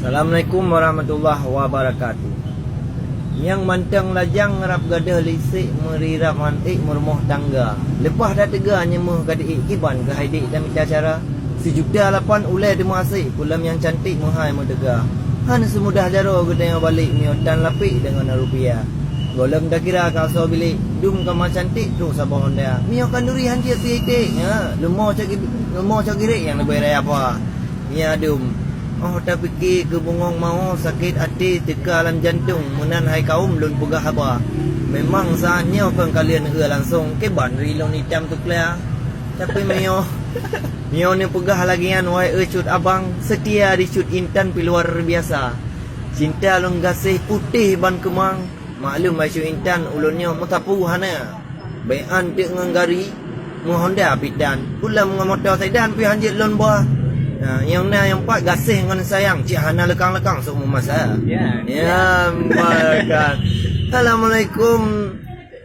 Assalamualaikum warahmatullahi wabarakatuh. Yang mantang lajang ngerap gadah lisik merirap mantik merumah tangga. Lepas dah tegak nyemuh kata ikiban ke haidik dan minta cara. Sejuta lapan ulai dema asik pulam yang cantik muhai merdega. Han semudah jaro gedeng balik niotan lapik dengan rupiah. Golem dah kira kau bilik dum kama cantik tu sabah honda. Mio kanduri han dia titik ya. Lemau cagirik yang lebih raya apa. Ya dum. Oh tak fikir ke bungong mau sakit hati teka alam jantung menan hai kaum lun pegah haba. Memang saatnya kan kalian langsung ke ban rilon hitam tu clear. Tapi mio ni pegah lagian wai cut abang setia di cut intan pi luar biasa. Cinta long gasih putih ban kemang. Maklum ai cut intan ulunnya matapu hana. Bayan tek ngangari mu Honda pidan. Pulang motor sedan pi hanjit lon bah. Yang empat gasih dengan sayang Cik Hana lekang-lekang semua masa. Ya, barakat. Assalamualaikum.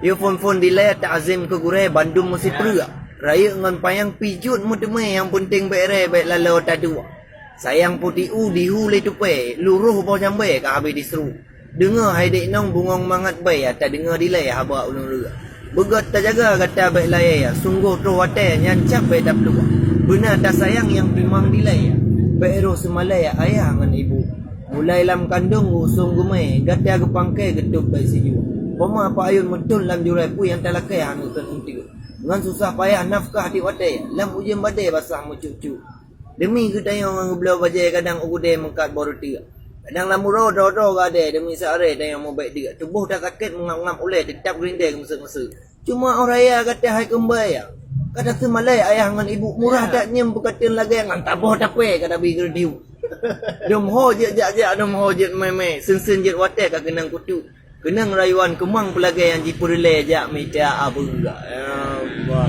You phone delay ta'zim ke gure Bandung mesti perak. Raya dengan payang pijut mu temai yang penting bere baik lalau tadu. Sayang putih dihu le tupe, luruh bau jambai ka habis diseru. Dengar hai dek nong bungong mangat bai tak dengar delay haba ulun rua. Begot tak jaga kata baik layar. Sungguh tu watai nyancap baik tak peluang. Benar tak sayang yang memang dilai. Baik semalai ayah dengan ibu. Mulai lam kandung usung gumai. Gata ke pangkai getuk baik siju. Pema apa ayun metun lam jurai pu yang talakai hanu terhenti. Dengan susah payah nafkah di watai. Lam ujian badai basah mu cucu. Demi kita yang ngebelau bajai kadang ugude mengkat baru tiga. Kadang lamu rodo gade demi seare dan yang mau baik tiga. Tubuh dah kakit mengam-ngam oleh tetap gerindai mesek-mesek. Cuma orang raya kata hai kembali ya. Kata semalai ayah dengan ibu murah tak nyem berkatin lagi yang taboh tak pe kata bigger diu. Dom ho je dom ho je meme sen je watai ka kenang kutu. Kenang rayuan kemang pelagi yang jipurle jak meja abu enggak. Ya Allah.